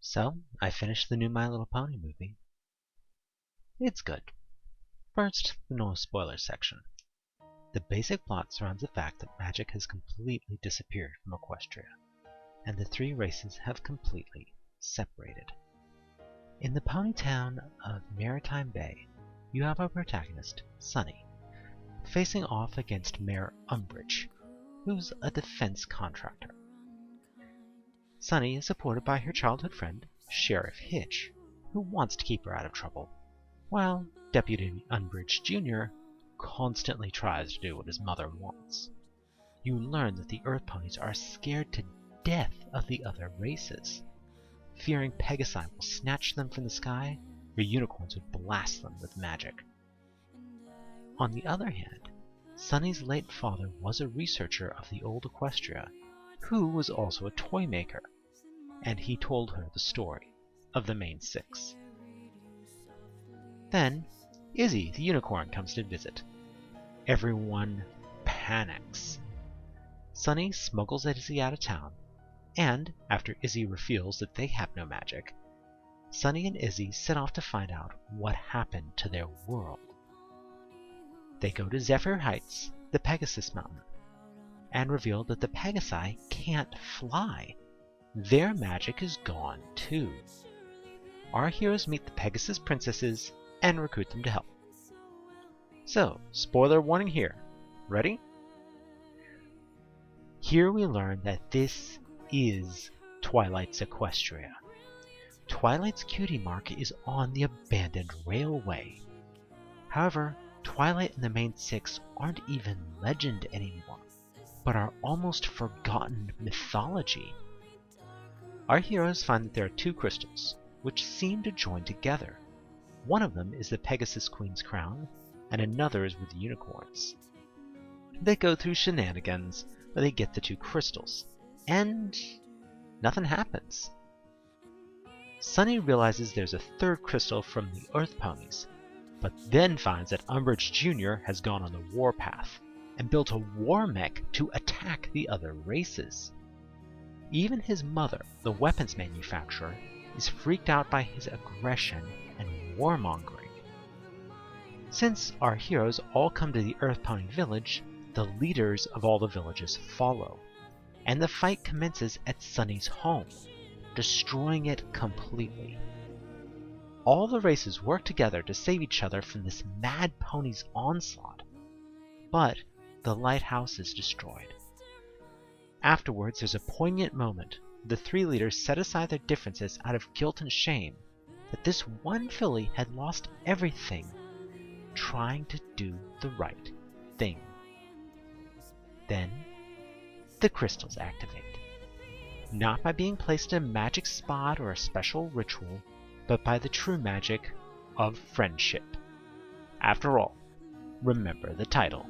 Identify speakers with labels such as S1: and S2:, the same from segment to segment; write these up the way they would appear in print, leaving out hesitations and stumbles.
S1: So, I finished the new My Little Pony movie. It's good. First, the no spoilers section. The basic plot surrounds the fact that magic has completely disappeared from Equestria, and the three races have completely separated. In the pony town of Maritime Bay, you have a protagonist, Sunny, facing off against Mayor Umbridge, who's a defense contractor. Sunny is supported by her childhood friend, Sheriff Hitch, who wants to keep her out of trouble, while Deputy Umbridge Jr. constantly tries to do what his mother wants. You learn that the Earth Ponies are scared to death of the other races, fearing Pegasi will snatch them from the sky or unicorns would blast them with magic. On the other hand, Sunny's late father was a researcher of the old Equestria, who was also a toy maker, and he told her the story of the main six. Then, Izzy the unicorn comes to visit. Everyone panics. Sunny smuggles Izzy out of town, and after Izzy reveals that they have no magic, Sunny and Izzy set off to find out what happened to their world. They go to Zephyr Heights, the Pegasus Mountain, and reveal that the Pegasi can't fly. Their magic is gone too. Our heroes meet the Pegasus princesses and recruit them to help. So, spoiler warning here. Ready? Here we learn that this is Twilight's Equestria. Twilight's cutie mark is on the abandoned railway. However, Twilight and the main six aren't even legend anymore, but are almost forgotten mythology. Our heroes find that there are two crystals, which seem to join together. One of them is the Pegasus Queen's crown, and another is with unicorns. They go through shenanigans, but they get the two crystals, and nothing happens. Sunny realizes there's a third crystal from the Earth Ponies, but then finds that Umbridge Jr. has gone on the warpath and built a war mech to attack the other races. Even his mother, the weapons manufacturer, is freaked out by his aggression and warmongering. Since our heroes all come to the Earth Pony village, the leaders of all the villages follow, and the fight commences at Sunny's home, destroying it completely. All the races work together to save each other from this mad pony's onslaught, but the lighthouse is destroyed. Afterwards, there's a poignant moment. The three leaders set aside their differences out of guilt and shame that this one filly had lost everything trying to do the right thing. Then, the crystals activate. Not by being placed in a magic spot or a special ritual, but by the true magic of friendship. After all, remember the title.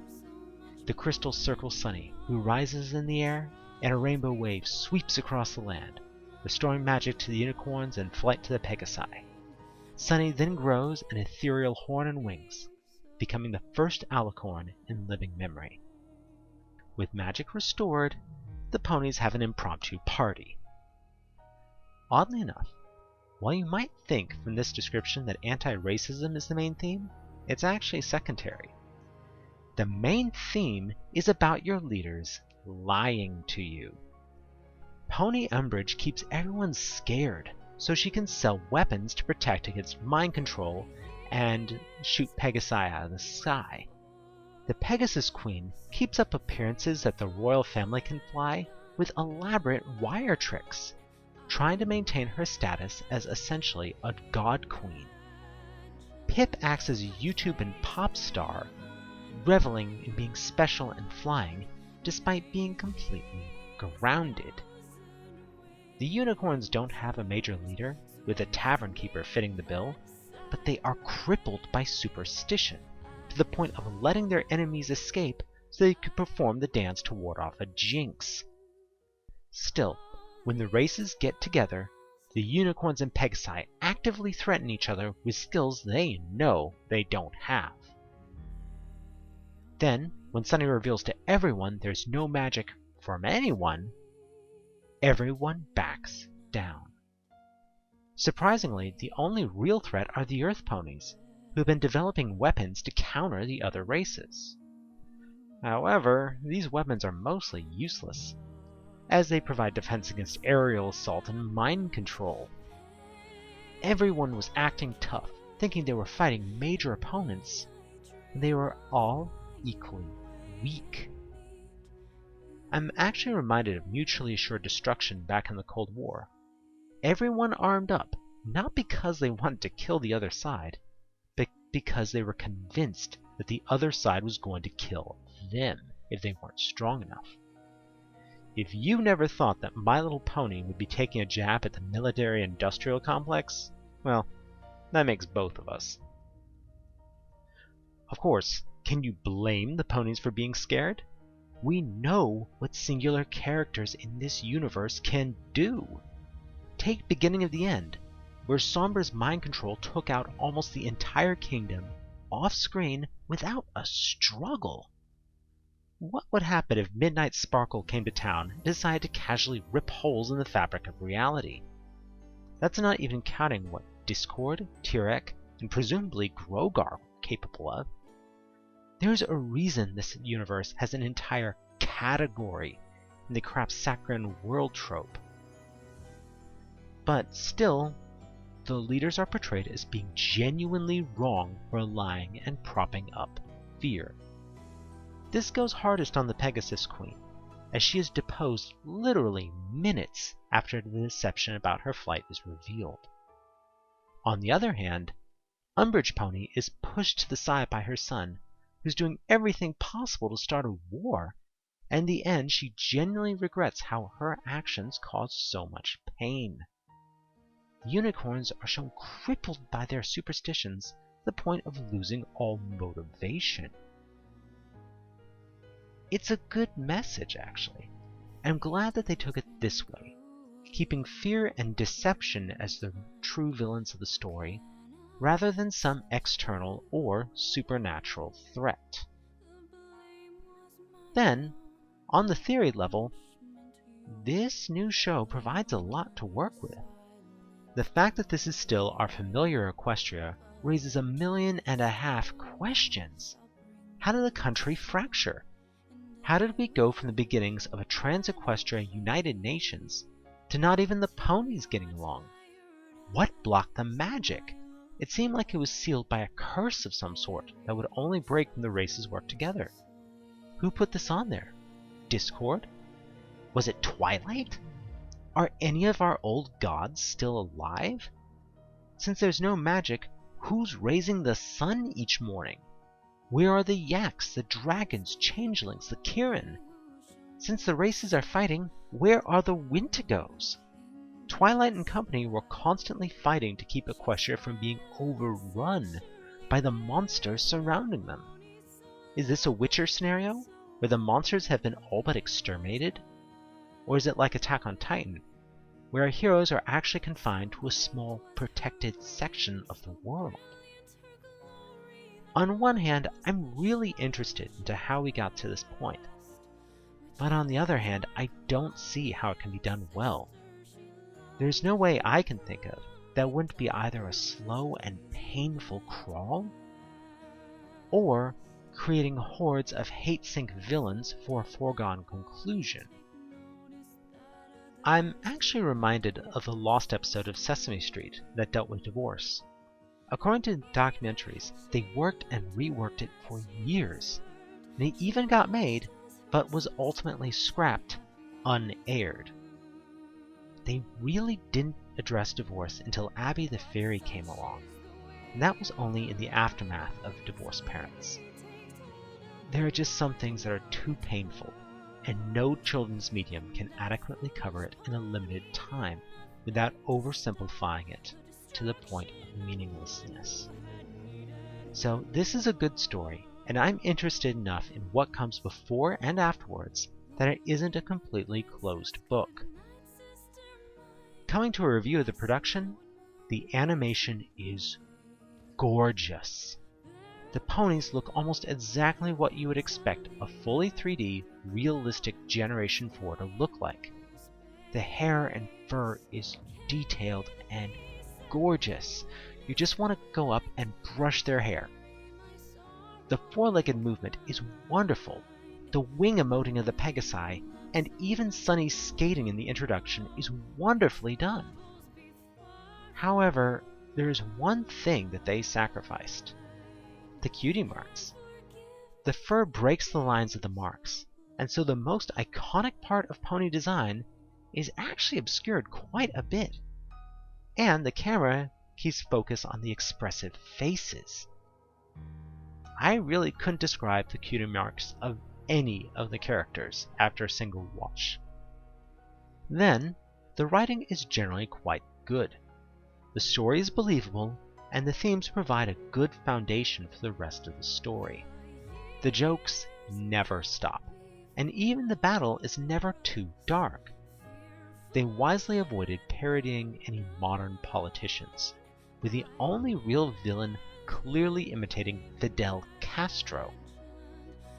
S1: The crystals circle Sunny, who rises in the air, and a rainbow wave sweeps across the land, restoring magic to the unicorns and flight to the Pegasi. Sunny then grows an ethereal horn and wings, becoming the first alicorn in living memory. With magic restored, the ponies have an impromptu party. Oddly enough, while you might think from this description that anti-racism is the main theme, it's actually secondary. The main theme is about your leaders lying to you. Pony Umbridge keeps everyone scared so she can sell weapons to protect against mind control and shoot Pegasi out of the sky. The Pegasus Queen keeps up appearances that the royal family can fly with elaborate wire tricks, trying to maintain her status as essentially a god queen. Pip acts as a YouTube and pop star, reveling in being special and flying despite being completely grounded. The unicorns don't have a major leader, with a tavern keeper fitting the bill, but they are crippled by superstition, to the point of letting their enemies escape so they could perform the dance to ward off a jinx. Still, when the races get together, the unicorns and Pegasi actively threaten each other with skills they know they don't have. Then, when Sunny reveals to everyone there's no magic from anyone, everyone backs down. Surprisingly, the only real threat are the Earth ponies, who have been developing weapons to counter the other races. However, these weapons are mostly useless, as they provide defense against aerial assault and mind control. Everyone was acting tough, thinking they were fighting major opponents, and they were all equally weak. I'm actually reminded of mutually assured destruction back in the Cold War. Everyone armed up, not because they wanted to kill the other side, but because they were convinced that the other side was going to kill them if they weren't strong enough. If you never thought that My Little Pony would be taking a jab at the military-industrial complex, well, that makes both of us. Of course, can you blame the ponies for being scared? We know what singular characters in this universe can do. Take Beginning of the End, where Sombra's mind control took out almost the entire kingdom off-screen without a struggle. What would happen if Midnight Sparkle came to town and decided to casually rip holes in the fabric of reality? That's not even counting what Discord, Tyrek, and presumably Grogar were capable of. There's a reason this universe has an entire category in the Crapsacran world trope. But still, the leaders are portrayed as being genuinely wrong for lying and propping up fear. This goes hardest on the Pegasus Queen, as she is deposed literally minutes after the deception about her flight is revealed. On the other hand, Umbridge Pony is pushed to the side by her son, who's doing everything possible to start a war, and in the end she genuinely regrets how her actions caused so much pain. The unicorns are shown crippled by their superstitions to the point of losing all motivation. It's a good message, actually. I'm glad that they took it this way, keeping fear and deception as the true villains of the story, rather than some external or supernatural threat. Then, on the theory level, this new show provides a lot to work with. The fact that this is still our familiar Equestria raises 1.5 million questions. How did the country fracture? How did we go from the beginnings of a trans-Equestria United Nations to not even the ponies getting along? What blocked the magic? It seemed like it was sealed by a curse of some sort that would only break when the races worked together. Who put this on there? Discord? Was it Twilight? Are any of our old gods still alive? Since there's no magic, who's raising the sun each morning? Where are the Yaks, the dragons, changelings, the Kirin? Since the races are fighting, where are the Windigos? Twilight and company were constantly fighting to keep Equestria from being overrun by the monsters surrounding them. Is this a Witcher scenario, where the monsters have been all but exterminated? Or is it like Attack on Titan, where our heroes are actually confined to a small, protected section of the world? On one hand, I'm really interested into how we got to this point. But on the other hand, I don't see how it can be done well. There's no way I can think of that wouldn't be either a slow and painful crawl, or creating hordes of hate-sink villains for a foregone conclusion. I'm actually reminded of the lost episode of Sesame Street that dealt with divorce. According to documentaries, they worked and reworked it for years, and it even got made, but was ultimately scrapped, unaired. They really didn't address divorce until Abby the Fairy came along, and that was only in the aftermath of divorced parents. There are just some things that are too painful, and no children's medium can adequately cover it in a limited time without oversimplifying it to the point of meaninglessness. So this is a good story, and I'm interested enough in what comes before and afterwards that it isn't a completely closed book. Coming to a review of the production, the animation is gorgeous. The ponies look almost exactly what you would expect a fully 3D, realistic Generation 4 to look like. The hair and fur is detailed and gorgeous. You just want to go up and brush their hair. The four-legged movement is wonderful. The wing emoting of the Pegasi, and even Sunny's skating in the introduction is wonderfully done. However, there is one thing that they sacrificed. The cutie marks. The fur breaks the lines of the marks, and so the most iconic part of pony design is actually obscured quite a bit. And the camera keeps focus on the expressive faces. I really couldn't describe the cutie marks of any of the characters after a single watch. Then, the writing is generally quite good. The story is believable, and the themes provide a good foundation for the rest of the story. The jokes never stop, and even the battle is never too dark. They wisely avoided parodying any modern politicians, with the only real villain clearly imitating Fidel Castro.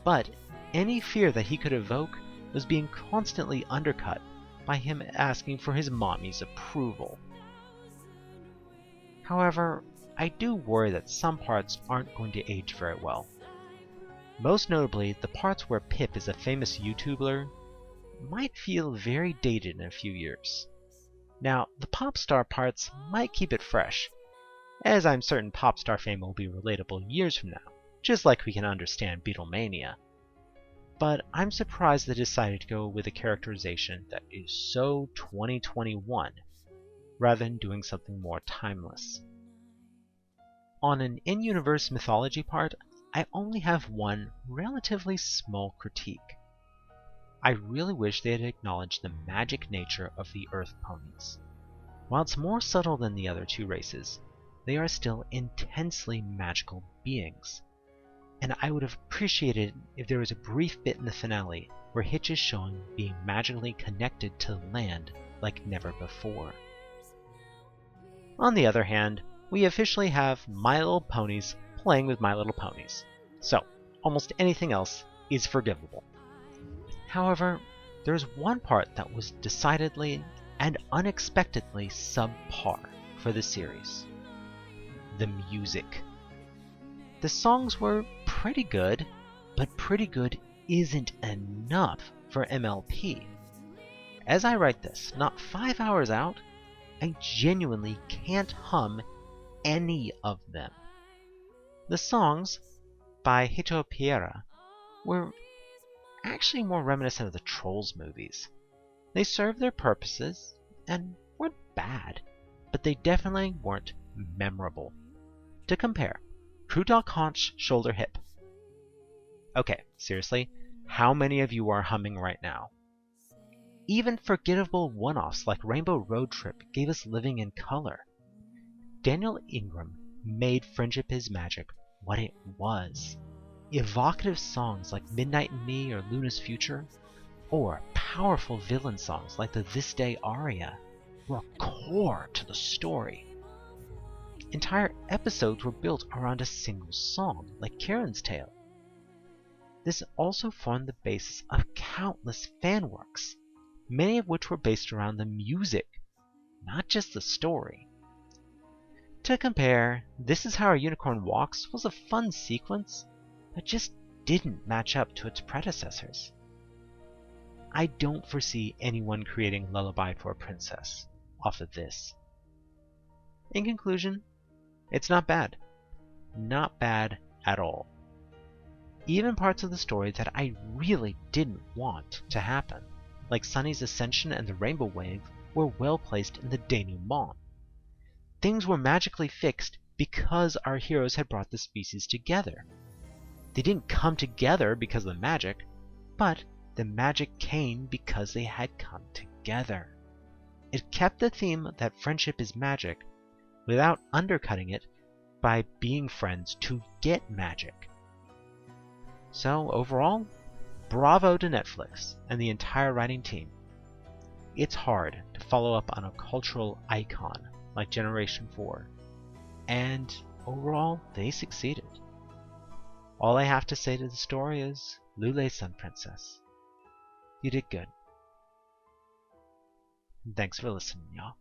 S1: But any fear that he could evoke was being constantly undercut by him asking for his mommy's approval. However, I do worry that some parts aren't going to age very well. Most notably, the parts where Pip is a famous YouTuber might feel very dated in a few years. Now, the pop star parts might keep it fresh, as I'm certain pop star fame will be relatable years from now, just like we can understand Beatlemania. But I'm surprised they decided to go with a characterization that is so 2021, rather than doing something more timeless. On an in-universe mythology part, I only have one relatively small critique. I really wish they had acknowledged the magic nature of the Earth ponies. While it's more subtle than the other two races, they are still intensely magical beings. And I would have appreciated if there was a brief bit in the finale where Hitch is shown being magically connected to land like never before. On the other hand, we officially have My Little Ponies playing with My Little Ponies, so almost anything else is forgivable. However, there's one part that was decidedly and unexpectedly subpar for the series. The music. The songs were pretty good, but pretty good isn't enough for MLP. As I write this, not 5 hours out, I genuinely can't hum any of them. The songs, by Hito Piera, were actually more reminiscent of the Trolls movies. They served their purposes, and weren't bad, but they definitely weren't memorable. To compare, Crew Dog Haunch Shoulder Hip. Okay, seriously, how many of you are humming right now? Even forgettable one-offs like Rainbow Road Trip gave us Living in Color. Daniel Ingram made Friendship is Magic what it was. Evocative songs like Midnight and Me or Luna's Future, or powerful villain songs like the This Day aria, were core to the story. Entire episodes were built around a single song, like Karen's Tale. This also formed the basis of countless fan works, many of which were based around the music, not just the story. To compare, This Is How a Unicorn Walks was a fun sequence, but just didn't match up to its predecessors. I don't foresee anyone creating Lullaby for a Princess off of this. In conclusion, it's not bad. Not bad at all. Even parts of the story that I really didn't want to happen, like Sunny's ascension and the Rainbow Wave, were well placed in the denouement. Things were magically fixed because our heroes had brought the species together. They didn't come together because of the magic, but the magic came because they had come together. It kept the theme that friendship is magic, without undercutting it by being friends to get magic. So overall, bravo to Netflix and the entire writing team. It's hard to follow up on a cultural icon like Generation 4, and overall they succeeded. All I have to say to the story is, Lule Sun Princess, you did good. Thanks for listening, y'all.